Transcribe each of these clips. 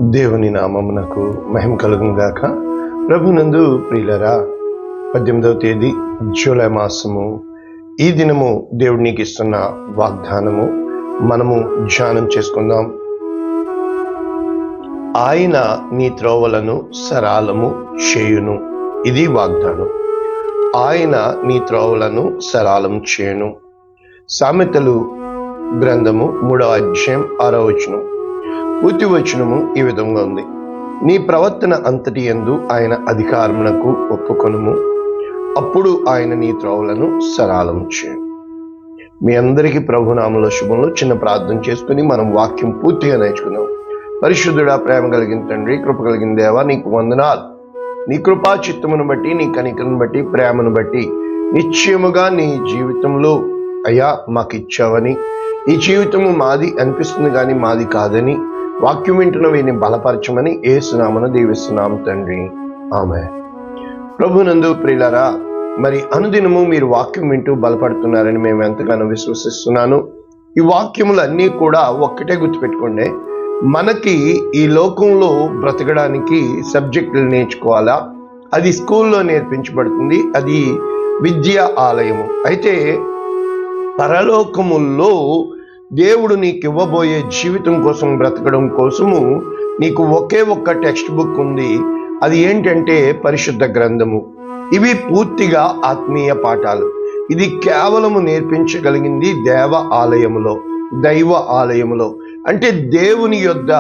దేవుని నామమునకు మహిమ కలుగును గాక. ప్రభునందు ప్రియులరా, 18వ తేదీ జూలై మాసము, ఈ దినము దేవుడు నీకు ఇస్తున్న వాగ్దానము మనము ధ్యానం చేసుకుందాం. ఆయన నీ త్రోవలను సరాలము చేయును. ఇది వాగ్దానం. ఆయన నీ త్రోవలను సరాలం చేయును. సామెతలు గ్రంథము 3వ అధ్యాయం 6వ వచనం. పూర్తి వచనము ఈ విధంగా ఉంది: నీ ప్రవర్తన అంతటి యందు ఆయన అధికారమునకు ఒప్పుకొనుము, అప్పుడు ఆయన నీ త్రోవలను సరాలం చేయును. మీ అందరికీ ప్రభునామములో శుభంలో చిన్న ప్రార్థన చేసుకుని మనం వాక్యం పూర్తిగా నేర్చుకుందాం. పరిశుద్ధుడా, ప్రేమ కలిగిన తండ్రి, కృప కలిగిన దేవా, నీకు వందనాలు. నీ కృపా చిత్తమును బట్టి, నీ కనికను బట్టి, ప్రేమను బట్టి నిశ్చయముగా నీ జీవితంలో అయ్యా మాకు ఇచ్చావని, ఈ జీవితము మాది అనిపిస్తుంది కానీ మాది కాదని వాక్యం వింటున్న వీరిని బలపరచమని యేసునామమున దీవిస్తున్నాం తండ్రి, ఆమేన్. ప్రభునందు ప్రియులారా, మరి అనుదినము మీరు వాక్యం వింటూ బలపడుతున్నారని మేము ఎంతగానో విశ్వసిస్తున్నాను. ఈ వాక్యములన్నీ కూడా ఒక్కటే గుర్తుపెట్టుకోండి, మనకి ఈ లోకంలో బ్రతకడానికి సబ్జెక్టులు నేర్చుకోవాలా, అది స్కూల్లో నేర్పించబడుతుంది, అది విద్యా ఆలయము. అయితే పరలోకముల్లో దేవుడు నీకు ఇవ్వబోయే జీవితం కోసం, బ్రతకడం కోసము నీకు ఒకే ఒక్క టెక్స్ట్ బుక్ ఉంది. అది ఏంటంటే పరిశుద్ధ గ్రంథము. ఇవి పూర్తిగా ఆత్మీయ పాఠాలు. ఇది కేవలము నేర్పించగలిగింది దేవ ఆలయములో, దైవ ఆలయములో. అంటే దేవుని యొద్ద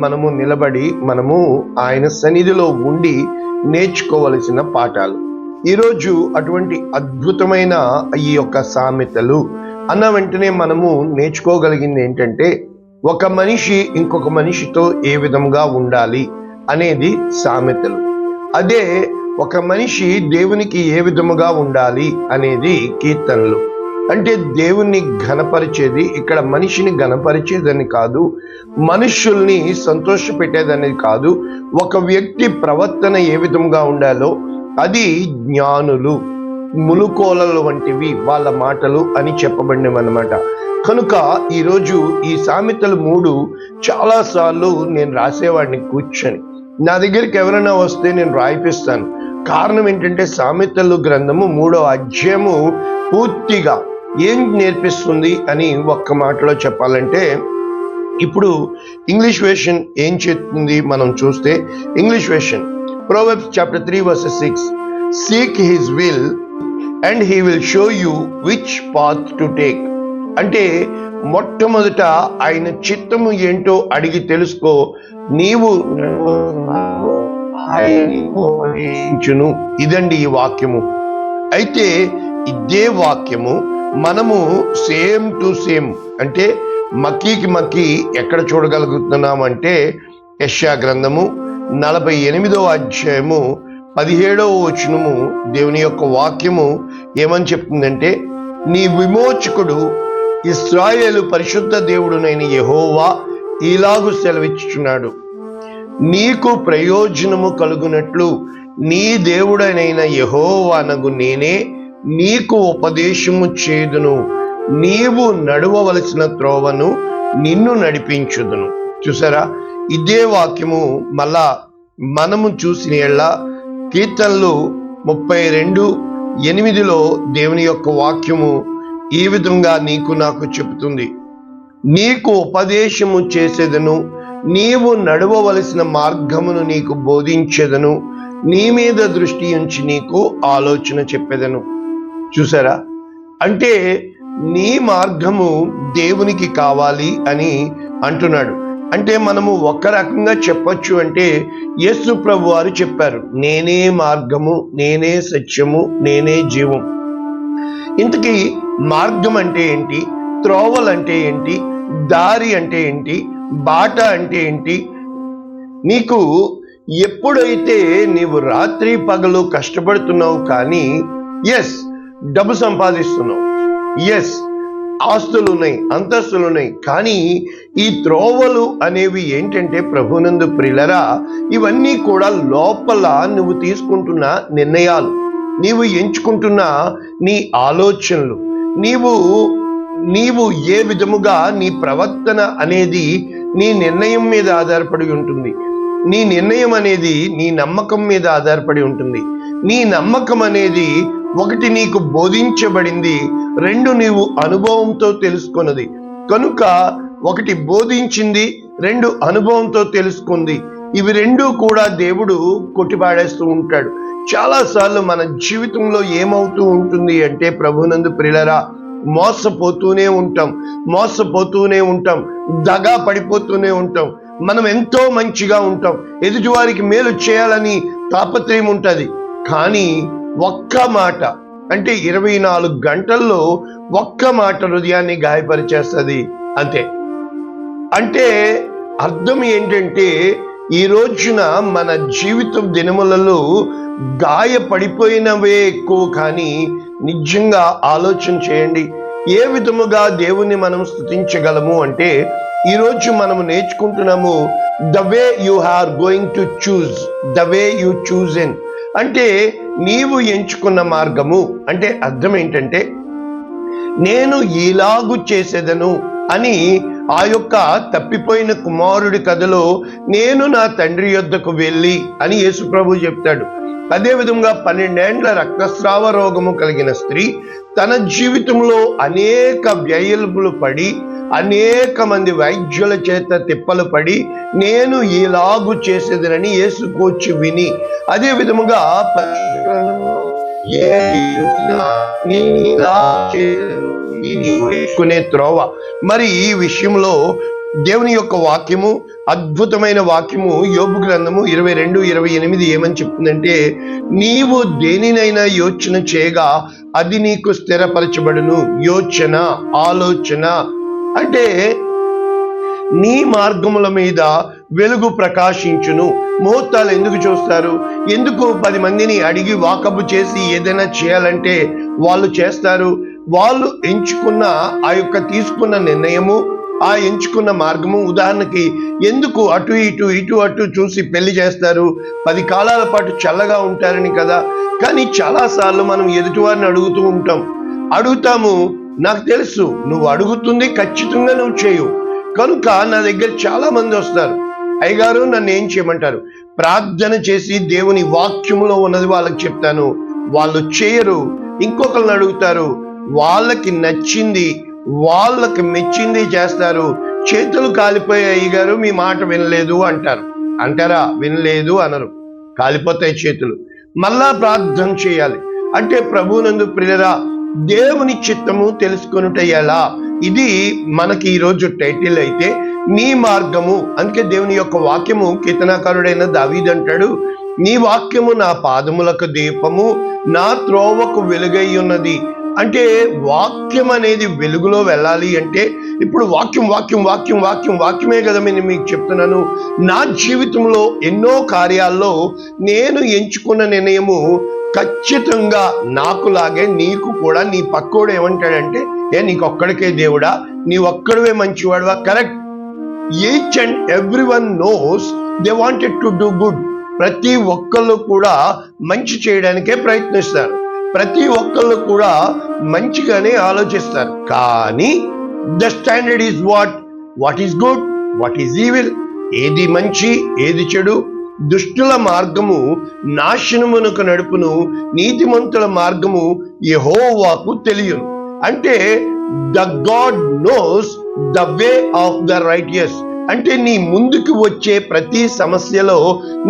మనము నిలబడి, మనము ఆయన సన్నిధిలో ఉండి నేర్చుకోవలసిన పాఠాలు. ఈరోజు అటువంటి అద్భుతమైన ఈ యొక్క సామెతలు అన్న వెంటనే మనము నేర్చుకోగలిగింది ఏంటంటే, ఒక మనిషి ఇంకొక మనిషితో ఏ విధంగా ఉండాలి అనేది సామెతలు. అదే ఒక మనిషి దేవునికి ఏ విధముగా ఉండాలి అనేది కీర్తనలు. అంటే దేవుణ్ణి ఘనపరిచేది, ఇక్కడ మనిషిని ఘనపరిచేదని కాదు, మనుషుల్ని సంతోషపెట్టేదని కాదు. ఒక వ్యక్తి ప్రవర్తన ఏ విధంగా ఉండాలో అది జ్ఞానులు, ములుకోలలు వంటివి వాళ్ళ మాటలు అని చెప్పబడినవన్నమాట. కనుక ఈరోజు ఈ సామెతలు 3 చాలాసార్లు నేను రాసేవాడిని కూర్చొని. నా దగ్గరికి ఎవరైనా వస్తే నేను రాయిపిస్తాను. కారణం ఏంటంటే సామెతలు గ్రంథము 3వ అధ్యాయము పూర్తిగా ఏం నేర్పిస్తుంది అని ఒక్క మాటలో చెప్పాలంటే, ఇప్పుడు ఇంగ్లీష్ వెర్షన్ ఏం చెప్తుంది మనం చూస్తే, English version Proverbs chapter 3 verse 6, seek his will and he will show you which path to take. అంటే మొట్టమొదట ఆయన చిత్తము ఏంటో అడిగి తెలుసుకో, నీవు ఇదండి ఈ వాక్యము. అయితే ఇదే వాక్యము మనము సేమ్ టు సేమ్, అంటే మక్కీకి మక్కీ ఎక్కడ చూడగలుగుతున్నాం అంటే, యెషయా గ్రంథము 48వ అధ్యాయము 17వ వచనము దేవుని యొక్క వాక్యము ఏమని చెప్తుందంటే, నీ విమోచకుడు ఇశ్రాయేలు పరిశుద్ధ దేవుడునైన యెహోవా ఇలాగు సెలవిచ్చుచున్నాడు, నీకు ప్రయోజనము కలుగునట్లు నీ దేవుడనైన యెహోవానగు నేనే నీకు ఉపదేశము చేదును, నీవు నడవవలసిన త్రోవను నిన్ను నడిపించుదును. చూసారా, ఇదే వాక్యము మళ్ళా మనము చూసిన ఎళ్ళ కీర్తనలు 32:8 దేవుని యొక్క వాక్యము ఈ విధంగా నీకు నాకు చెబుతుంది, నీకు ఉపదేశము చేసేదను, నీవు నడవవలసిన మార్గమును నీకు బోధించేదను, నీ మీద దృష్టి ఉంచి నీకు ఆలోచన చెప్పేదను. చూసారా, అంటే నీ మార్గము దేవునికి కావాలి అని అంటున్నాడు. అంటే మనము ఒక రకంగా చెప్పొచ్చు అంటే, యేసు ప్రభు వారు చెప్పారు, నేనే మార్గము, నేనే సత్యము, నేనే జీవం. ఇంతకీ మార్గం అంటే ఏంటి, త్రోవలు అంటే ఏంటి, దారి అంటే ఏంటి, బాట అంటే ఏంటి? నీకు ఎప్పుడైతే నీవు రాత్రి పగలు కష్టపడుతున్నావు కానీ ఎస్ డబ్బు సంపాదిస్తున్నావు, ఎస్ ఆస్తులు ఉన్నాయి, అంతస్తులు ఉన్నాయి, కానీ ఈ త్రోవలు అనేవి ఏంటంటే ప్రభునందు ప్రియులరా, ఇవన్నీ కూడా లోపల నువ్వు తీసుకుంటున్న నిర్ణయాలు, నీవు ఎంచుకుంటున్న నీ ఆలోచనలు, నీవు ఏ విధముగా నీ ప్రవర్తన అనేది నీ నిర్ణయం మీద ఆధారపడి ఉంటుంది. నీ నిర్ణయం అనేది నీ నమ్మకం మీద ఆధారపడి ఉంటుంది. నీ నమ్మకం అనేది ఒకటి నీకు బోధించబడింది, రెండు నీవు అనుభవంతో తెలుసుకున్నది. కనుక ఒకటి బోధించింది, రెండు అనుభవంతో తెలుసుకుంది. ఇవి రెండు కూడా దేవుడు కొట్టిపాడేస్తూ ఉంటాడు. చాలాసార్లు మన జీవితంలో ఏమవుతూ ఉంటుంది అంటే, ప్రభునందు ప్రియులారా, మోసపోతూనే ఉంటాం, దగా పడిపోతూనే ఉంటాం. మనం ఎంతో మంచిగా ఉంటాం, ఎదుటివారికి మేలు చేయాలని తాపత్రయం ఉంటుంది. కానీ ఒక్క మాట, అంటే 24 గంటల్లో ఒక్క మాట హృదయాన్ని గాయపరిచేస్తుంది అంతే. అంటే అర్థం ఏంటంటే, ఈ రోజున మన జీవితం దినములలో గాయపడిపోయినవే ఎక్కువ. కానీ నిజంగా ఆలోచన చేయండి, ఏ విధముగా దేవుణ్ణి మనం స్తుతించగలము అంటే, ఈరోజు మనము నేర్చుకుంటున్నాము the way you are going to choose, the way you choose in. అంటే నీవు ఎంచుకున్న మార్గము అంటే అర్థం ఏంటంటే, నేను ఇలాగు చేసేదను అని ఆ యొక్క తప్పిపోయిన కుమారుడి కథలో నేను నా తండ్రి యొద్దకు వెళ్ళి అని యేసు ప్రభు చెప్తాడు. అదేవిధంగా 12 ఏండ్ల రక్తస్రావ రోగము కలిగిన స్త్రీ తన జీవితంలో అనేక వ్యయములు పడి, అనేక మంది వైద్యుల చేత తిప్పలు పడి, నేను ఇలాగు చేసేదనని యేసు కూర్చి విని, అదే విధముగా త్రోవ. మరి ఈ విషయంలో దేవుని యొక్క వాక్యము, అద్భుతమైన వాక్యము, యోబు గ్రంథము 22:28 ఏమని చెప్తుందంటే, నీవు దేనినైనా యోచన చేయగా అది నీకు స్థిరపరచబడును. యోచన, ఆలోచన అంటే నీ మార్గముల మీద వెలుగు ప్రకాశించును. ముహూర్తాలు ఎందుకు చూస్తారు? ఎందుకు 10 మందిని అడిగి వాకబు చేసి ఏదైనా చేయాలంటే వాళ్ళు చేస్తారు? వాళ్ళు ఎంచుకున్న ఆ యొక్క తీసుకున్న నిర్ణయము, ఆ ఎంచుకున్న మార్గము. ఉదాహరణకి ఎందుకు అటు ఇటు చూసి పెళ్లి చేస్తారు? 10 కాలాల పాటు చల్లగా ఉంటారని కదా. కానీ చాలాసార్లు మనం ఎదుటివారిని అడుగుతాము, నాకు తెలుసు నువ్వు అడుగుతుంది ఖచ్చితంగా నువ్వు చేయు, కనుక నా దగ్గర చాలా మంది వస్తారు, అయ్యగారు నన్ను ఏం చేయమంటారు? ప్రార్థన చేసి దేవుని వాక్యములో ఉన్నది వాళ్ళకి చెప్తాను, వాళ్ళు చేయరు. ఇంకొకరిని అడుగుతారు, వాళ్ళకి నచ్చింది, వాళ్ళకి మెచ్చింది చేస్తారు. చేతులు కాలిపోయాయి, అయ్యగారు మీ మాట వినలేదు అంటారా? వినలేదు అనరు, కాలిపోతాయి చేతులు. మళ్ళా ప్రార్థన చేయాలి. అంటే ప్రభువునందు ప్రియరా, దేవుని చిత్తము తెలుసుకొనుట ఎలా? ఇది మనకి ఈరోజు టైటిల్ అయితే నీ మార్గము. అందుకే దేవుని యొక్క వాక్యము, కీర్తనాకారుడైన దావీదు అంటాడు, నీ వాక్యము నా పాదములకు దీపము, నా త్రోవకు వెలుగై ఉన్నది. అంటే వాక్యం అనేది వెలుగులో వెళ్ళాలి అంటే, ఇప్పుడు వాక్యమే కదా నేను మీకు చెప్తున్నాను. నా జీవితంలో ఎన్నో కార్యాల్లో నేను ఎంచుకున్న నిర్ణయము ఖచ్చితంగా నాకులాగే నీకు కూడా, నీ పక్కోడు ఏమంటాడంటే, నీకు ఒక్కడికే దేవుడా, నీ ఒక్కడివే మంచివాడువా? Correct. Each and every one knows they wanted to do good. ప్రతి ఒక్కళ్ళు కూడా మంచి చేయడానికే ప్రయత్నిస్తారు, ప్రతి ఒక్కళ్ళు కూడా మంచిగానే ఆలోచిస్తారు. కానీ the standard is what is good, what is evil, ఏది మంచి ఏది చెడు. దుష్టుల మార్గము నాశనమునకు నడుపును, నీతిమంతుల మార్గము యెహోవాకు తెలియను. అంటే the God knows the way of the righteous. అంటే నీ ముందుకు వచ్చే ప్రతి సమస్యలో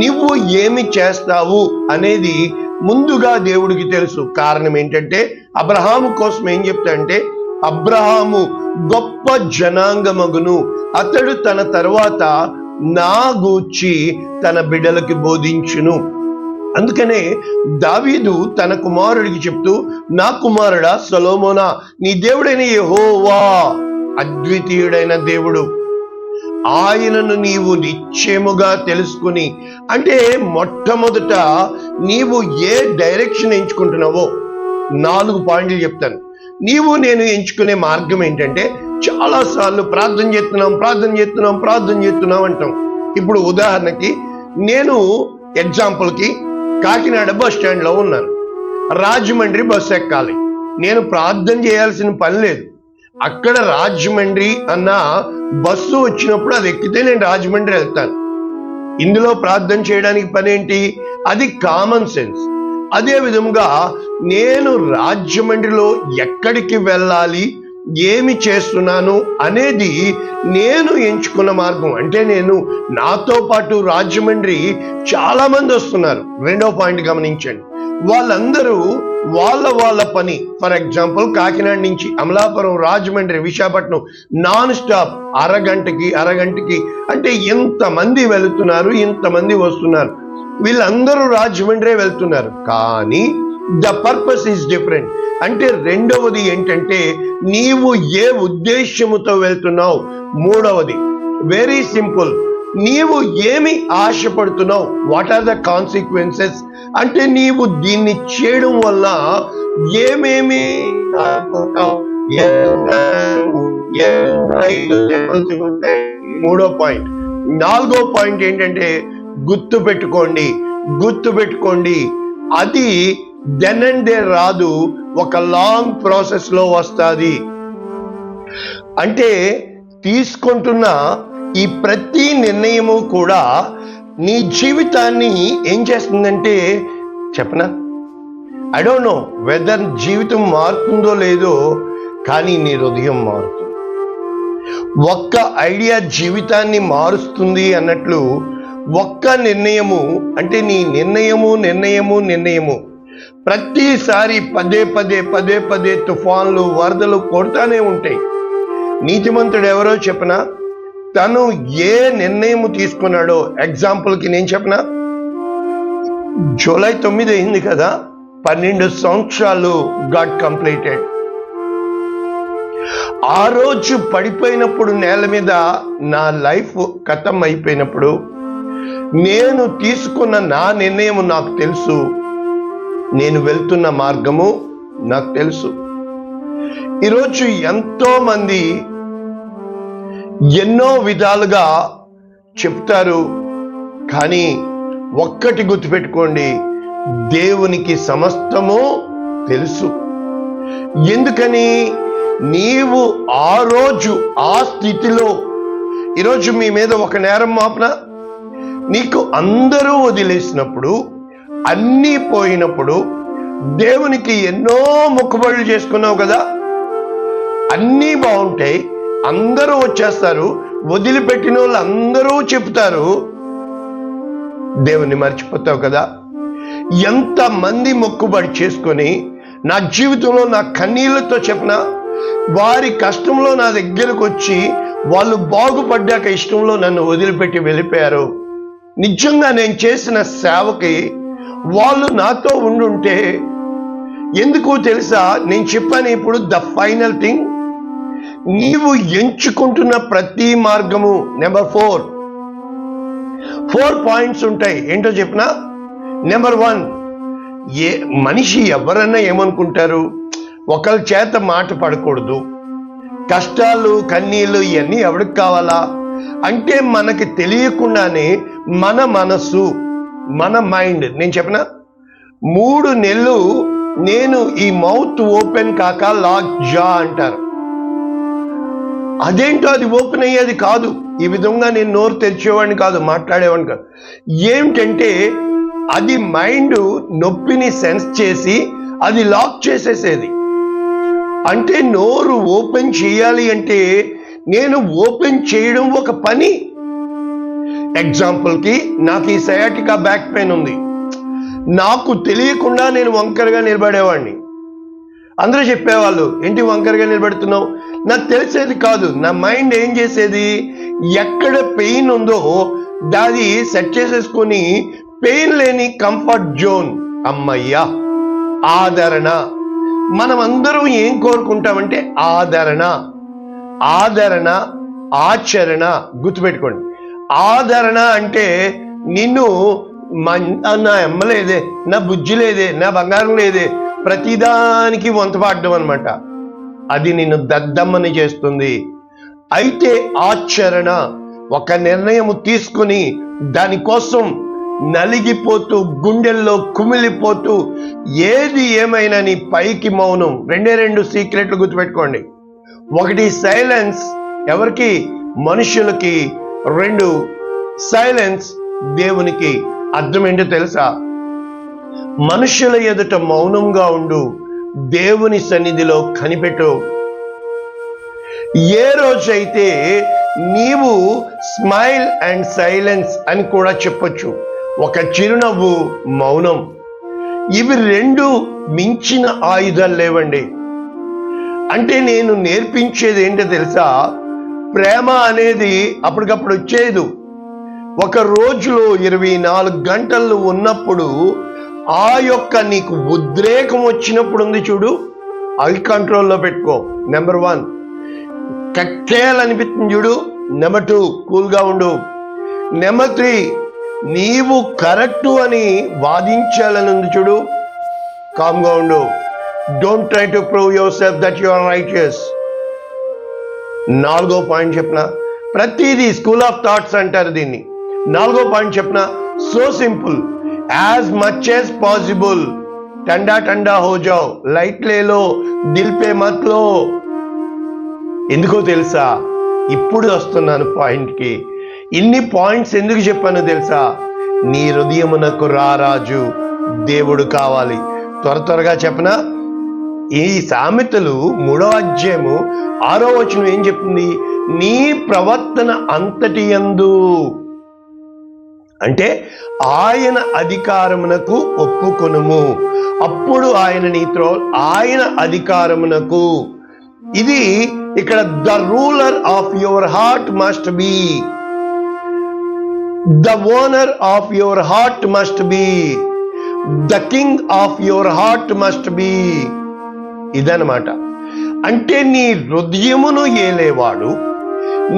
నువ్వు ఏమి చేస్తావు అనేది ముందుగా దేవుడికి తెలుసు. కారణం ఏంటంటే, అబ్రహాము కోసం ఏం చెప్తాడంటే, అబ్రహాము గొప్ప జనాంగమగును, అతడు తన తర్వాత నా గూర్చి తన బిడ్డలకి బోధించును. అందుకనే దావీదు తన కుమారుడికి చెప్తూ, నా కుమారుడా సొలొమోనా, నీ దేవుడైన యెహోవా అద్వితీయుడైన దేవుడు, ఆయనను నీవు నిశ్చయముగా తెలుసుకుని. అంటే మొట్టమొదట నీవు ఏ డైరెక్షన్ ఎంచుకుంటున్నావో 4 పాయింట్లు చెప్తాను. నేను ఎంచుకునే మార్గం ఏంటంటే, చాలాసార్లు ప్రార్థన చేస్తున్నాం అంటాం. ఇప్పుడు ఉదాహరణకి నేను ఎగ్జాంపుల్కి కాకినాడ బస్ స్టాండ్లో ఉన్నాను, రాజమండ్రి బస్సు ఎక్కాలి. నేను ప్రార్థన చేయాల్సిన పని లేదు. అక్కడ రాజమండ్రి అన్న బస్సు వచ్చినప్పుడు అది ఎక్కితే నేను రాజమండ్రి వెళ్తాను. ఇందులో ప్రార్థన చేయడానికి పని ఏంటి? అది కామన్ సెన్స్. అదే విధముగా నేను రాజమండ్రిలో ఎక్కడికి వెళ్ళాలి, ఏమి చేస్తున్నాను అనేది నేను ఎంచుకున్న మార్గం. అంటే నాతో పాటు రాజమండ్రి చాలా మంది వస్తున్నారు. రెండో పాయింట్ గమనించండి, వాళ్ళందరూ వాళ్ళ పని. ఫర్ ఎగ్జాంపుల్, కాకినాడ నుంచి అమలాపురం, రాజమండ్రి, విశాఖపట్నం నాన్ స్టాప్ అరగంటకి అంటే ఇంతమంది వెళుతున్నారు, ఇంతమంది వస్తున్నారు. వీళ్ళందరూ రాజమండ్రి వెళ్తున్నారు, కానీ ద పర్పస్ ఈజ్ డిఫరెంట్. అంటే రెండవది ఏంటంటే నీవు ఏ ఉద్దేశ్యముతో వెళ్తున్నావు. మూడవది వెరీ సింపుల్, నీవు ఏమి ఆశపడుతున్నావు, వాట్ ఆర్ ద కాన్సిక్వెన్సెస్. అంటే నీవు దీన్ని చేయడం వల్ల ఏమేమి మూడో పాయింట్. నాలుగో పాయింట్ ఏంటంటే గుర్తుపెట్టుకోండి, అది దెన్ అండ్ డే రాదు, ఒక లాంగ్ ప్రాసెస్ లో వస్తుంది. అంటే తీసుకుంటున్న ఈ ప్రతి నిర్ణయము కూడా నీ జీవితాన్ని ఏం చేస్తుందంటే చెప్పనా, ఐ డోంట్ నో వెదర్ జీవితం మారుతుందో లేదో, కానీ నీ హృదయం మారుతుంది. ఒక్క ఐడియా జీవితాన్ని మారుస్తుంది అన్నట్లు ఒక్క నిర్ణయము, అంటే నీ నిర్ణయము ప్రతిసారి పదే తుఫాన్లు, వరదలు కొడతానే ఉంటాయి. నీతిమంతుడు ఎవరో చెప్పనా, తను ఏ నిర్ణయం తీసుకున్నాడో. ఎగ్జాంపుల్కి నేను చెప్పనా, జూలై 9 అయింది కదా, 12 సంవత్సరాలు గాట్ కంప్లీటెడ్. ఆ రోజు పడిపోయినప్పుడు, నేల మీద నా లైఫ్ ఖతం అయిపోయినప్పుడు, నేను తీసుకున్న నా నిర్ణయం నాకు తెలుసు, నేను వెళ్తున్న మార్గము నాకు తెలుసు. ఈరోజు ఎంతో మంది ఎన్నో విధాలుగా చెప్తారు, కానీ ఒక్కటి గుర్తుపెట్టుకోండి, దేవునికి సమస్తము తెలుసు. ఎందుకని? నీవు ఆ రోజు ఆ స్థితిలో, ఈరోజు మీ మీద ఒక నేరం మాపన, నీకు అందరూ వదిలేసినప్పుడు, అన్నీ పోయినప్పుడు, దేవునికి ఎన్నో మొక్కుబడులు చేసుకున్నావు కదా, అన్నీ బాగుంటాయి, అందరూ వచ్చేస్తారు, వదిలిపెట్టిన వాళ్ళు అందరూ చెప్తారు, దేవుని మర్చిపోతావు కదా. ఎంతమంది మొక్కుబడి చేసుకొని నా జీవితంలో నా కన్నీళ్లతో చెప్పిన వారి కష్టంలో నా దగ్గరకు వచ్చి వాళ్ళు బాగుపడ్డాక ఇష్టంలో నన్ను వదిలిపెట్టి వెళ్ళిపోయారు. నిజంగా నేను చేసిన సేవకి వాళ్ళు నాతో ఉండుంటే, ఎందుకు తెలుసా? నేను చెప్పాను ఇప్పుడు, ద ఫైనల్ థింగ్, నీవు ఎంచుకుంటున్న ప్రతి మార్గము. నెంబర్ 4 పాయింట్స్ ఉంటాయి. ఏంటో చెప్పినా, నెంబర్ 1, మనిషి ఎవరన్నా ఏమనుకుంటారు, ఒకరి చేత మాట పడకూడదు, కష్టాలు కన్నీళ్ళు ఇవన్నీ ఎవరికి కావాలా అంటే మనకి తెలియకుండానే మన మనసు, మన మైండ్, నేను చెప్పిన 3 నెలలు నేను ఈ మౌత్ ఓపెన్ కాక లాక్ జా అంటారు. అదేంటో అది ఓపెన్ అయ్యేది కాదు. ఈ విధంగా నేను నోరు తెరిచేవాడిని కాదు, మాట్లాడేవాడిని కాదు. ఏమిటంటే అది మైండ్ నొప్పిని సెన్స్ చేసి అది లాక్ చేసేసేది. అంటే నోరు ఓపెన్ చేయాలి అంటే నేను ఓపెన్ చేయడం ఒక పని. ఎగ్జాంపుల్కి, నాకు ఈ సయాటికా బ్యాక్ పెయిన్ ఉంది, నాకు తెలియకుండా నేను వంకరగా నిలబడేవాడిని. అందరూ చెప్పేవాళ్ళు, ఏంటి వంకరగా నిలబెడుతున్నావు? నాకు తెలిసేది కాదు. నా మైండ్ ఏం చేసేది, ఎక్కడ పెయిన్ ఉందో దాన్ని సెట్ చేసేసుకొని పెయిన్ లేని కంఫర్ట్ జోన్, అమ్మయ్యా ఆదరణ. మనం అందరం ఏం కోరుకుంటామంటే ఆదరణ, ఆచరణ. గుర్తుపెట్టుకోండి, ఆదరణ అంటే నిన్ను నా అమ్మ లేదే, నా బుజ్జి లేదే, నా బంగారం లేదే, ప్రతిదానికి వంతపాడడం అనమాట. అది నిన్ను దద్దమ్మని చేస్తుంది. అయితే ఆచరణ, ఒక నిర్ణయం తీసుకుని దానికోసం నలిగిపోతూ, గుండెల్లో కుమిలిపోతూ, ఏది ఏమైనా నీ పైకి మౌనం. 2 సీక్రెట్లు గుర్తుపెట్టుకోండి. 1 సైలెన్స్, ఎవరికి? మనుషులకి. 2 సైలెన్స్ దేవునికి అర్థం ఏంటో తెలుసా? మనుషుల ఎదుట మౌనంగా ఉండు, దేవుని సన్నిధిలో కనిపెట్టు. ఏ రోజైతే నీవు స్మైల్ అండ్ సైలెన్స్ అని కూడా చెప్పొచ్చు, ఒక చిరునవ్వు, మౌనం, ఇవి రెండు మించిన ఆయుధాలు లేవండి. అంటే నేను నేర్పించేది ఏంటో తెలుసా? ప్రేమ అనేది అప్పటికప్పుడు వచ్చేది. ఒక రోజులో 24 గంటలు ఉన్నప్పుడు ఆ యొక్క నీకు ఉద్రేకం వచ్చినప్పుడు ఉంది చూడు, అవి కంట్రోల్లో పెట్టుకో. నెంబర్ 1. కక్కేయాలనిపిస్తుంది చూడు, నెంబర్ 2 కూల్గా ఉండు. నెంబర్ 3 నీవు కరెక్టు అని వాదించాలని ఉంది చూడు, కామ్గా ఉండు. Don't try to prove yourself that you are righteous. 4వ పాయింట్ చెప్పిన, ప్రతిదీ స్కూల్ ఆఫ్ థాట్స్ అంటారు దీన్ని. 4వ పాయింట్ చెప్పిన, so simple, as much as possible ठंडा ठंडा हो जाओ, లైట్ లేలో, దిల్ పే మత్ లో. ఎందుకో తెలుసా? ఇప్పుడు వస్తున్నాను పాయింట్కి. ఇన్ని పాయింట్స్ ఎందుకు చెప్పానో తెలుసా? నీ హృదయమునకు రారాజు దేవుడు కావాలి. త్వరగా చెప్పనా? ఈ సామెతలు 3వ అధ్యాయము 6వ వచనం ఏం చెప్తుంది? నీ ప్రవర్తన అంతటి యందు, అంటే ఆయన అధికారమునకు ఒప్పుకొనుము, అప్పుడు ఆయన నీతో, ఆయన అధికారమునకు. ఇది ఇక్కడ the ruler of your heart must be, the owner of your heart must be, the king of your heart must be. ఇదన్నమాట. అంటే నీ హృదయమును ఏలేవాడు,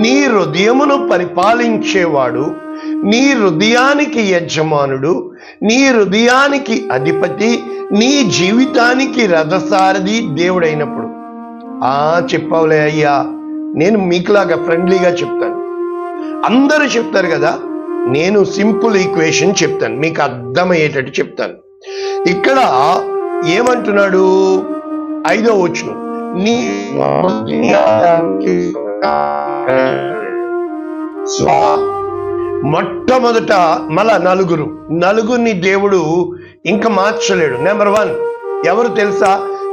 నీ హృదయమును పరిపాలించేవాడు, నీ హృదయానికి యజమానుడు, నీ హృదయానికి అధిపతి, నీ జీవితానికి రథసారథి దేవుడైనప్పుడు. చెప్పావులే అయ్యా, నేను మీకులాగా ఫ్రెండ్లీగా చెప్తాను. అందరూ చెప్తారు కదా, నేను సింపుల్ ఈక్వేషన్ చెప్తాను, మీకు అర్థమయ్యేటట్టు చెప్తాను. ఇక్కడ ఏమంటున్నాడు? 5వ వచనం, నీ మొట్టమొదట మళ్ళా నలుగురిని దేవుడు ఇంకా మార్చలేడు. నెంబర్ 1 ఎవరు తెలుసా?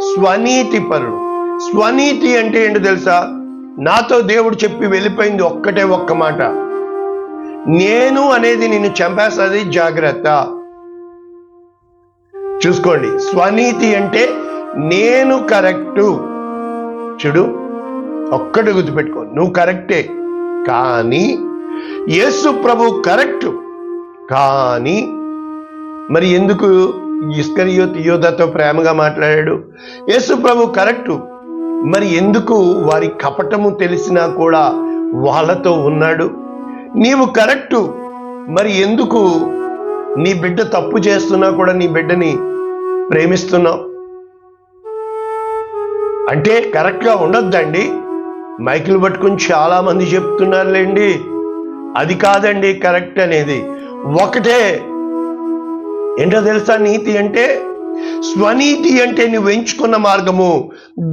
స్వనీతి పరుడు. స్వనీతి అంటే ఏంటో తెలుసా? నాతో దేవుడు చెప్పి వెళ్ళిపోయింది ఒక్క మాట, నేను అనేది నిన్ను చంపేస్తుంది, జాగ్రత్త. చూసుకోండి, స్వనీతి అంటే నేను కరెక్టు. చూడు, ఒక్కటి గుర్తుపెట్టుకో, నువ్వు కరెక్టే, కానీ యేసు ప్రభు కరెక్టు. కానీ మరి ఎందుకు ఇస్కరియోతు యోధాతో ప్రేమగా మాట్లాడాడు? యేసు ప్రభు కరెక్టు, మరి ఎందుకు వారి కపటము తెలిసినా కూడా వాళ్ళతో ఉన్నాడు? నీవు కరెక్టు, మరి ఎందుకు నీ బిడ్డ తప్పు చేస్తున్నా కూడా నీ బిడ్డని ప్రేమిస్తున్నావు? అంటే కరెక్ట్గా ఉండొద్దండి. మైకులు పట్టుకుని చాలా మంది చెప్తున్నారులేండి, అది కాదండి కరెక్ట్ అనేది. ఒకటే, ఏంటో తెలుసా? నీతి అంటే, స్వనీతి అంటే నువ్వు ఎంచుకున్న మార్గము.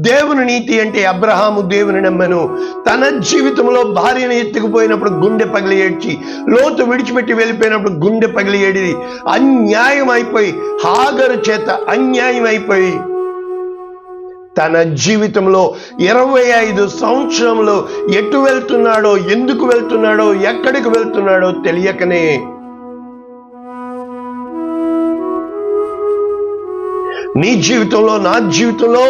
దేవుని నీతి అంటే అబ్రహాము దేవుని నమ్మను, తన జీవితంలో భార్యను ఎత్తుకుపోయినప్పుడు గుండె పగిలి ఏడ్చి, లోతు విడిచిపెట్టి వెళ్ళిపోయినప్పుడు గుండె పగిలి ఏడి, అన్యాయం అయిపోయి, హాగరు చేత అన్యాయం అయిపోయి, తన జీవితంలో 25 సంవత్సరంలో ఎటు వెళ్తున్నాడో, ఎందుకు వెళ్తున్నాడో, ఎక్కడికి వెళ్తున్నాడో తెలియకనే నీ జీవితంలో, నా జీవితంలో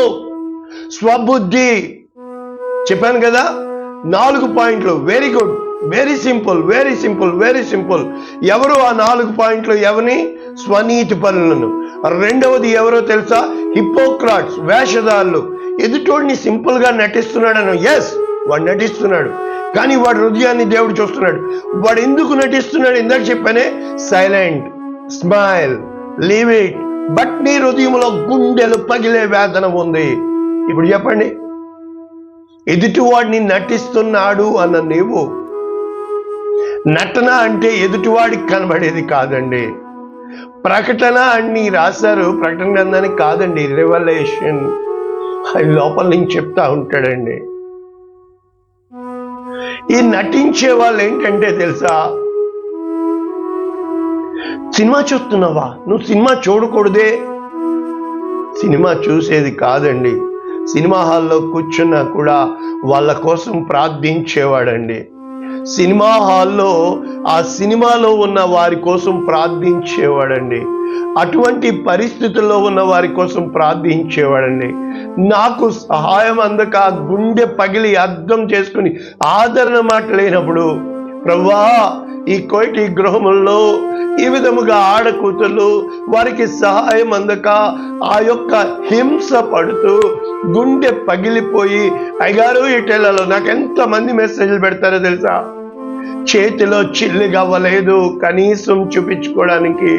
స్వబుద్ధి. చెప్పాను కదా 4 పాయింట్లు. Very good, very simple, very simple, very simple. ఎవరు ఆ 4 పాయింట్లు? ఎవరిని? స్వనీతి పనులను. రెండవది ఎవరో తెలుసా? హిపోక్రాట్స్, వేషధారులు. ఎదుటోడిని సింపుల్ గా నటిస్తున్నాడను. ఎస్, వాడు నటిస్తున్నాడు, కానీ వాడి హృదయాన్ని దేవుడు చూస్తున్నాడు. వాడు ఎందుకు నటిస్తున్నాడు? ఇందాక చెప్పానే, silent, smile, leave it. But నీ హృదయంలో గుండెలు పగిలే వేదన ఉంది. ఇప్పుడు చెప్పండి, ఎదుటివాడిని నటిస్తున్నాడు అన్న నీవు, నటన అంటే ఎదుటివాడికి కనబడేది కాదండి. ప్రకటన అని రాశారు, ప్రకటన గ్రంథానికి కాదండి, రెవల్యూషన్. అది లోపల నుంచి చెప్తా ఉంటాడండి. ఈ నటించే వాళ్ళు ఏంటంటే తెలుసా, సినిమా చూస్తున్నావా? నువ్వు సినిమా చూడకూడదే. సినిమా చూసేది కాదండి, సినిమా హాల్లో కూర్చున్నా కూడా వాళ్ళ కోసం ప్రార్థించేవాడండి. సినిమా హాల్లో ఆ సినిమాలో ఉన్న వారి కోసం ప్రార్థించేవాడండి. అటువంటి పరిస్థితుల్లో ఉన్న వారి కోసం ప్రార్థించేవాడండి. నాకు సహాయం అందక గుండె పగిలి అర్థం చేసుకుని ఆదరణ మాట లేనప్పుడు, ప్రభువా ఈ కోటి గృహముల్లో ఈ విధముగా ఆడకూతులు వారికి సహాయం అందక ఆ యొక్క హింస పడుతూ గుండె పగిలిపోయి, అయ్యగారు ఇటెళ్లలో నాకు ఎంతమంది మెసేజ్లు పెడతారో తెలుసా, చేతిలో చిల్లి గవ్వలేదు కనీసం చూపించుకోవడానికి,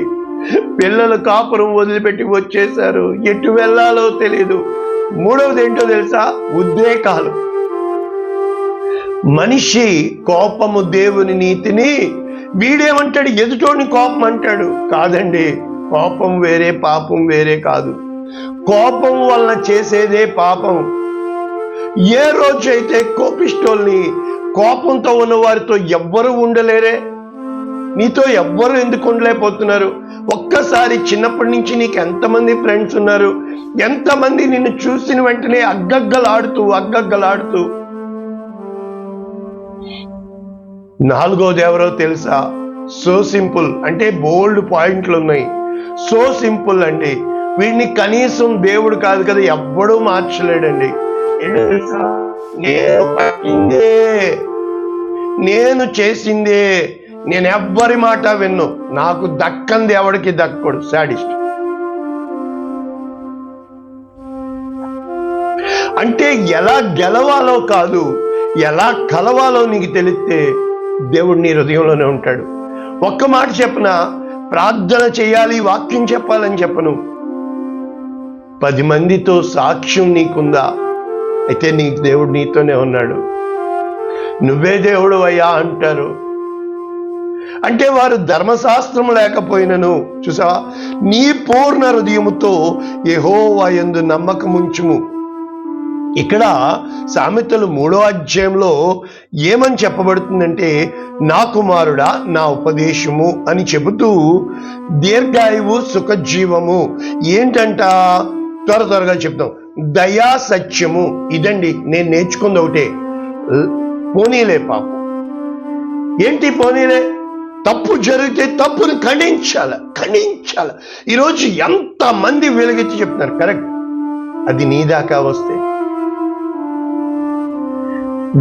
పిల్లలు కాపురం వదిలిపెట్టి వచ్చేశారు, ఎటు వెళ్ళాలో తెలియదు. మూడవది ఏంటో తెలుసా? ఉద్రేకాలు. మనిషి కోపము దేవుని నీతిని, వీడేమంటాడు ఎదుటోడిని కోపం అంటాడు. కాదండి, కోపం వేరే పాపం వేరే కాదు. కోపం వలన చేసేదే పాపం. ఏ రోజైతే కోపిష్టోల్ని, కోపంతో ఉన్న వారితో ఎవ్వరూ ఉండలేరే, నీతో ఎవ్వరు ఎందుకు ఉండలేకపోతున్నారు? ఒక్కసారి చిన్నప్పటి నుంచి నీకు ఎంతమంది ఫ్రెండ్స్ ఉన్నారు? ఎంతమంది నిన్ను చూసిన వెంటనే అగ్గగ్గలాడుతూ. నాలుగోది ఎవరో తెలుసా? సో సింపుల్, అంటే బోల్డ్ పాయింట్లు ఉన్నాయి. సో సింపుల్ అండి, వీడిని కనీసం దేవుడు కాదు కదా ఎవ్వడూ మార్చలేడండి. నేను చేసిందే, నేను ఎవ్వరి మాట విన్ను, నాకు దక్కంది ఎవడికి దక్కడు. సాడిస్ట్. అంటే ఎలా గెలవాలో కాదు, ఎలా కలవాలో నీకు తెలిస్తే దేవుడు నీ హృదయంలోనే ఉంటాడు. ఒక్క మాట చెప్పనా, ప్రార్థన చేయాలి, వాక్యం చెప్పాలని చెప్పను. 10 మందితో సాక్ష్యం నీకుందా? అయితే నీ దేవుడు నీతోనే ఉన్నాడు. నువ్వే దేవుడు అయ్యా అంటారు. అంటే వారు ధర్మశాస్త్రం లేకపోయినను, చూసావా, నీ పూర్ణ హృదయముతో యెహోవా యందు నమ్మకముంచుము. ఇక్కడ సామెతలు 3వ అధ్యాయంలో ఏమని చెప్పబడుతుందంటే, నా కుమారుడా నా ఉపదేశము అని చెబుతూ దీర్ఘాయువు సుఖజీవము ఏంటంట, త్వరగా చెప్తాం, దయా సత్యము. ఇదండి నేను నేర్చుకుంది ఒకటే, పోనీలే పాపం. ఏంటి పోనీలే? తప్పు జరిగితే తప్పును ఖండించాల. ఈరోజు ఎంతమంది వెలుగెత్తి చెప్తున్నారు కరెక్ట్, అది నీ దాకా వస్తే.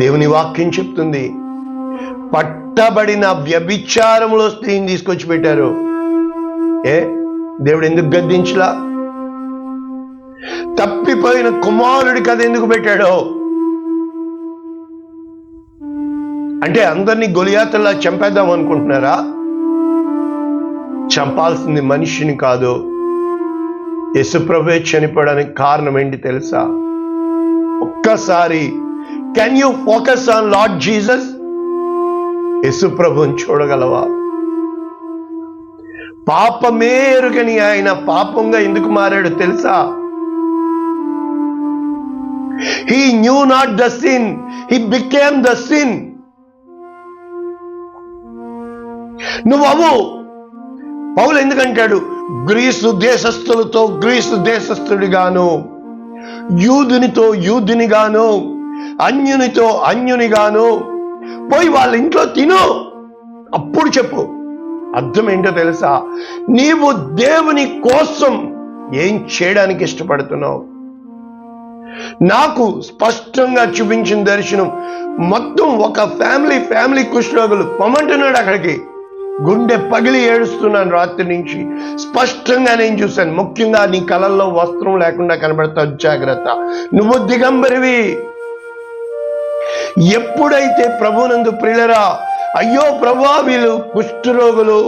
దేవుని వాక్యం చెప్తుంది, పట్టబడిన వ్యభిచారంలో స్త్రీని తీసుకొచ్చి పెట్టారు. దేవుడు ఎందుకు గద్దించలా? తప్పిపోయిన కుమారుడి కథ ఎందుకు పెట్టాడో? అంటే అందరినీ గొలియాతులా చంపేద్దాం అనుకుంటున్నారా? చంపాల్సింది మనిషిని కాదు. యేసుప్రభువే చనిపోవడానికి కారణం ఏంటి తెలుసా? ఒక్కసారి can you focus on lord Jesus? యేసుప్రభుని చూడగలవా? పాపమే ఎరుగని ఆయన పాపంగా ఎందుకు మారాడు తెలుసా? He knew not the sin, he became the sin. నువ్వు పౌలు ఎందుకంటాడు, గ్రీసు దేశస్థులతో గ్రీసు దేశస్థుడిగాను, యూదునితో యూదునిగాను, అన్యునితో అన్యునిగాను పోయి వాళ్ళ ఇంట్లో తిను, అప్పుడు చెప్పు. అర్థం ఏంటో తెలుసా? నీవు దేవుని కోసం ఏం చేయడానికి ఇష్టపడుతున్నావు? నాకు స్పష్టంగా చూపించిన దర్శనం, మొత్తం ఒక ఫ్యామిలీ కుష్ఠరోగులు పొమ్మంటున్నాడు అక్కడికి. గుండె పగిలి ఏడుస్తున్నాను రాత్రి నుంచి. స్పష్టంగా నేను చూశాను. ముఖ్యంగా నీ కళల్లో వస్త్రం లేకుండా కనబడతావు, జాగ్రత్త, నువ్వు దిగంబరివి. ఎప్పుడైతే ప్రభునందు ప్రియులరా, అయ్యో ప్రభువా వీళ్ళు కుష్ఠరోగులు,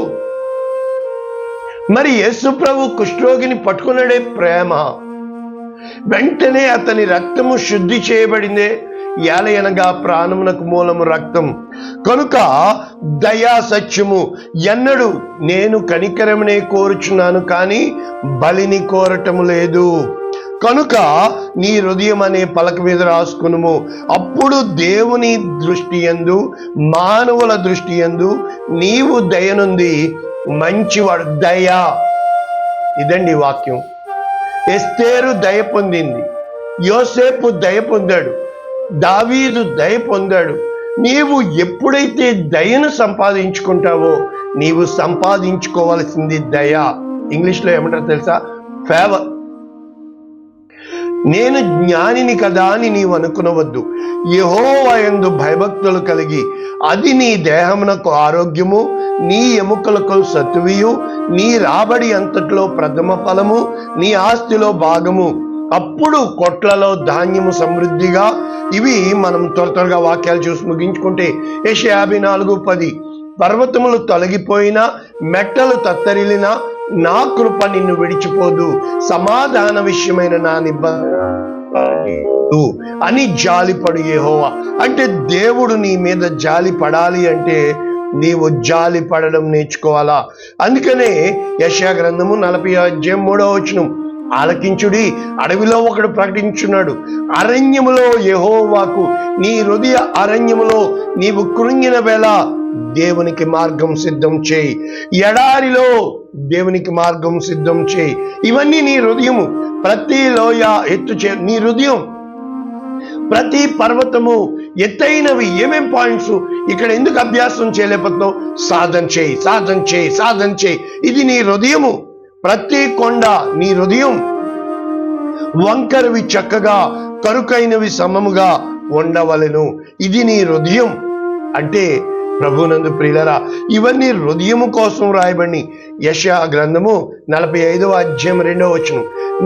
మరి యేసు ప్రభు కుష్ఠరోగిని పట్టుకున్నాడే ప్రేమ. వెంటనే అతని రక్తము శుద్ధి చేయబడిందే, ఏలయనగా ప్రాణమునకు మూలము రక్తం. కనుక దయా సత్యము ఎన్నడు నేను కనికరమునే కోరుచున్నాను కానీ బలిని కోరటము లేదు. కనుక నీ హృదయం అనే పలక మీద రాసుకునుము. అప్పుడు దేవుని దృష్టి యందు మానవుల దృష్టి యందు నీవు దయనుంది మంచివాడు. దయ, ఇదండి వాక్యం. ఎస్తేరు దయ పొందింది, యోసేపు దయ పొందాడు, దావీదు దయ పొందాడు. నీవు ఎప్పుడైతే దయను సంపాదించుకుంటావో నీవు సంపాదించుకోవాల్సింది దయ. ఇంగ్లీష్లో ఏమంటారు తెలుసా? ఫేవర్. నేను జ్ఞానిని కదా అని నీవు అనుకునవద్దు. యెహోవా యందు భయభక్తులు కలిగి అది నీ దేహమునకు ఆరోగ్యము, నీ ఎముకలకు సత్తువియు, నీ రాబడి అంతట్లో ప్రథమ ఫలము, నీ ఆస్తిలో భాగము. అప్పుడు కొట్లలో ధాన్యము సమృద్ధిగా. ఇవి మనం త్వరగా వాక్యాలు చూసి ముగించుకుంటే యెషయా 54:10. పర్వతములు తొలగిపోయినా, మెట్టలు తత్తరిల్లినా, నా కృప నిన్ను విడిచిపోదు, సమాధాన విషయమైన నా నిబంధన అని జాలిపడు యెహోవా. అంటే దేవుడు నీ మీద జాలి పడాలి అంటే నీవు జాలి పడడం నేర్చుకోవాలా. అందుకనే యెషయా గ్రంథము 40:3 ఆలకించుడి, అడవిలో ఒకడు ప్రకటించున్నాడు, అరణ్యములో యెహోవాకు, నీ హృదయ అరణ్యములో నీవు కృంగిన వేళ దేవునికి మార్గం సిద్ధం చేయి, ఎడారిలో దేవునికి మార్గం సిద్ధం చేయి. ఇవన్నీ నీ హృదయము. ప్రతి లోయ ఎత్తు నీ హృదయం, ప్రతి పర్వతము ఎత్తైనవి. ఏమేం పాయింట్స్ ఇక్కడ ఎందుకు అభ్యాసం చేయలేకపోతున్నావు? సాధన చేయి, సాధన చేయి, సాధన చేయి. ఇది నీ హృదయము. ప్రతి కొండ నీ హృదయం. వంకరవి చక్కగా, కరుకైనవి సమముగా ఉండవలెను. ఇది నీ హృదయం. అంటే ప్రభునందు ప్రియులరా, ఇవన్నీ హృదయము కోసం రాయబడి. యెషయా గ్రంథము 45:2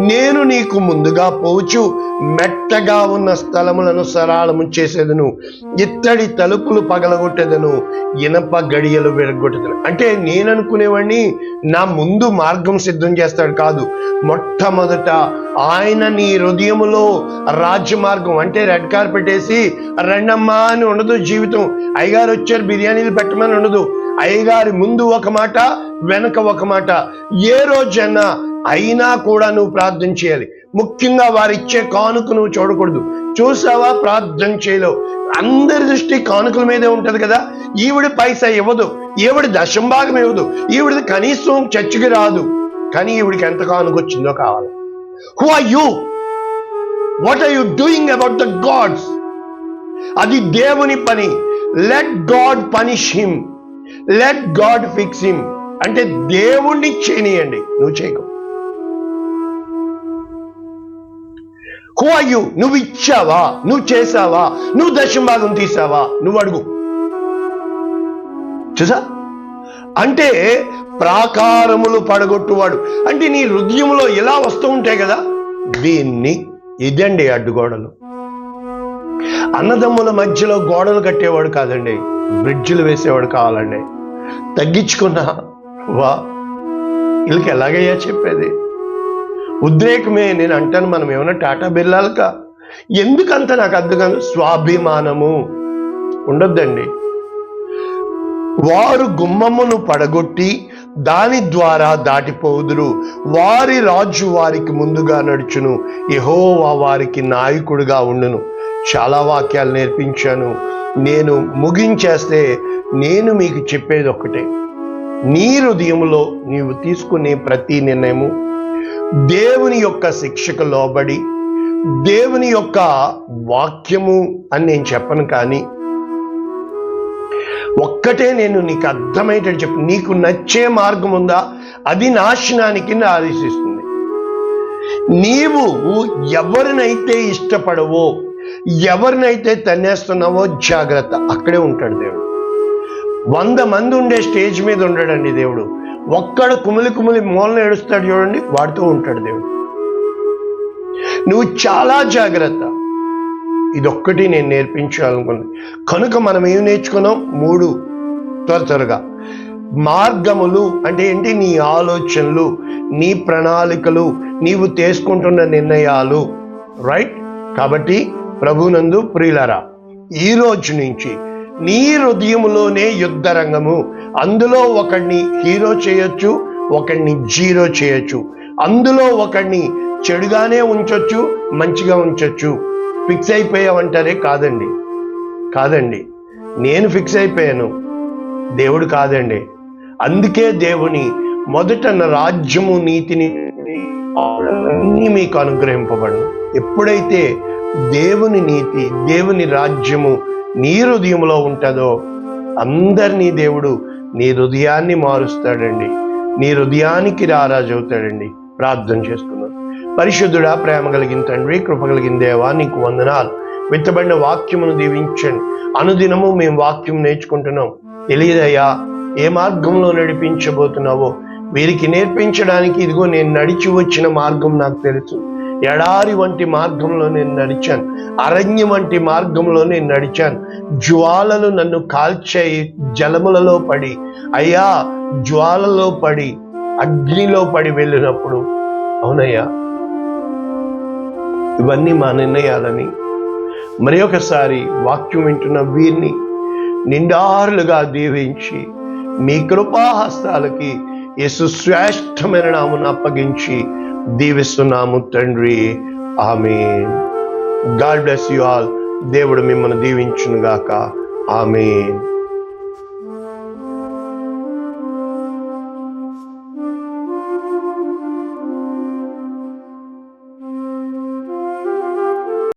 నేను నీకు ముందుగా పోవచ్చు, మెట్టగా ఉన్న స్థలములను సరళము చేసేదను, ఇత్తడి తలుపులు పగలగొట్టేదను, ఇనప గడియలు విరగొట్టేదను. అంటే నేను అనుకునేవాడిని నా ముందు మార్గం సిద్ధం చేస్తాడు కాదు. మొట్టమొదట ఆయన నీ హృదయములో రాజ్యమార్గం. అంటే రెడ్ కార్పెట్ వేసి రండమ్మా అని ఉండదు జీవితం. అయ్యగారు వచ్చారు బిర్యానీలు పెట్టమని ఉండదు. అయ్యగారి ముందు ఒక మాట, వెనక ఒక మాట. ఏ రోజైనా అయినా కూడా నువ్వు ప్రార్థన చేయాలి. ముఖ్యంగా వారిచ్చే కానుక నువ్వు చూడకూడదు. చూసావా, ప్రార్థన చేయలేవు. అందరి దృష్టి కానుకల మీదే ఉంటది కదా. ఈవిడి పైసా ఇవ్వదు, ఈవిడి దశంభాగం ఇవ్వదు, ఈవిడిది కనీసం చర్చికి రాదు. కానీ ఈవిడికి ఎంత కానుక వచ్చిందో కావాలి. Who are you? What are you doing about the gods? అది దేవుని పని. Let God punish him, let God fix him. అంటే దేవుణ్ణి చేయనియండి, నువ్వు చేయకు. Who are you? నువ్వు ఇచ్చావా? నువ్వు చేసావా? నువ్వు దశంభాగం తీసావా? నువ్వు అడుగు. చూసా? అంటే ప్రాకారములు పడగొట్టువాడు. అంటే నీ హృదయంలో ఎలా వస్తూ ఉంటాయి కదా, దీన్ని. ఇదండి అడ్డుగోడలు. అన్నదమ్ముల మధ్యలో గోడలు కట్టేవాడు కాదండి, బ్రిడ్జిలు వేసేవాడు కావాలండి. తగ్గించుకున్నా వా వీళ్ళకి ఎలాగయ్యా చెప్పేది? ఉద్రేకమే. నేను అంటాను, మనం ఏమైనా టాటా బిర్లాలకా? ఎందుకంత నాకు అర్థం కాదు. స్వాభిమానము ఉండొద్దండి. వారు గుమ్మమును పడగొట్టి దాని ద్వారా దాటిపోదురు, వారి రాజు వారికి ముందుగా నడుచును, యెహోవా వారికి నాయకుడిగా ఉండును. చాలా వాక్యాలు నేర్పించాను. నేను ముగించేస్తే నేను మీకు చెప్పేది ఒక్కటే. నీ హృదయములో నీవు తీసుకునే ప్రతి నిర్ణయము దేవుని యొక్క శిక్షకు లోబడి, దేవుని యొక్క వాక్యము అని నేను చెప్పను. కానీ ఒక్కటే నేను నీకు అర్థమయ్యేటట్టు చెప్పు. నీకు నచ్చే మార్గం ఉందా? అది నాశనానికి ఆదేశిస్తుంది. నీవు ఎవరినైతే ఇష్టపడవో, ఎవరినైతే తన్నేస్తున్నావో జాగ్రత్త. అక్కడే ఉంటాడు దేవుడు. 100 మంది ఉండే స్టేజ్ మీద ఉండడండి దేవుడు. ఒక్కడు కుమిలి కుమిలి మూలన ఏడుస్తాడు చూడండి, వాడితో ఉంటాడు దేవుడు. నువ్వు చాలా జాగ్రత్త. ఇదొక్కటి నేను నేర్పించాలనుకున్నాను. కనుక మనం ఏం నేర్చుకున్నాం? 3 త్వరగా. మార్గములు అంటే ఏంటి? నీ ఆలోచనలు, నీ ప్రణాళికలు, నీవు తీసుకుంటున్న నిర్ణయాలు. రైట్? కాబట్టి ప్రభునందు ప్రియులారా, ఈ రోజు నుంచి నీ హృదయములోనే యుద్ధ రంగము. అందులో ఒకడిని హీరో చేయొచ్చు, ఒకడిని జీరో చేయొచ్చు. అందులో ఒకడిని చెడుగానే ఉంచొచ్చు, మంచిగా ఉంచొచ్చు. ఫిక్స్ అయిపోయావంటారే? కాదండి, నేను ఫిక్స్ అయిపోయాను, దేవుడు కాదండి. అందుకే దేవుని మొదట నా రాజ్యము నీతిని అన్నీ మీకు అనుగ్రహింపబడను. ఎప్పుడైతే దేవుని నీతి, దేవుని రాజ్యము నీ హృదయంలో ఉంటుందో అందరినీ దేవుడు నీ హృదయాన్ని మారుస్తాడండి, నీ హృదయానికి రారాజు అవుతాడండి. ప్రార్థన చేసుకున్నాం. పరిశుద్ధుడా, ప్రేమ కలిగిన తండ్రి, కృప కలిగిన దేవా, నీకు వందనాలు. విత్తబడిన వాక్యమును దీవించండి. అనుదినము మేము వాక్యం నేర్చుకుంటున్నాం. తెలియదయ్యా ఏ మార్గంలో నడిపించబోతున్నావో. వీరికి నేర్పించడానికి ఇదిగో నేను నడిచి వచ్చిన మార్గం నాకు తెలుసు. ఎడారి వంటి మార్గంలో నేను నడిచాను, అరణ్యం వంటి మార్గంలో నేను నడిచాను. జ్వాలలు నన్ను కాల్చాయి, జలములలో పడి, అయ్యా జ్వాలలో పడి, అగ్నిలో పడి వెళ్ళినప్పుడు, అవునయ్యా ఇవన్నీ మా నిర్ణయాలని మరి ఒకసారి వాక్యం వింటున్న వీరిని నిండారులుగా దీవించి మీ కృపాహస్తాలకి యేసు శ్రేష్టమైన నామమున అప్పగించి దీవిస్తున్నాము తండ్రి. Amen. God bless you all. దేవుడు మిమ్మల్ని దీవించును గాక. ఆమేన్.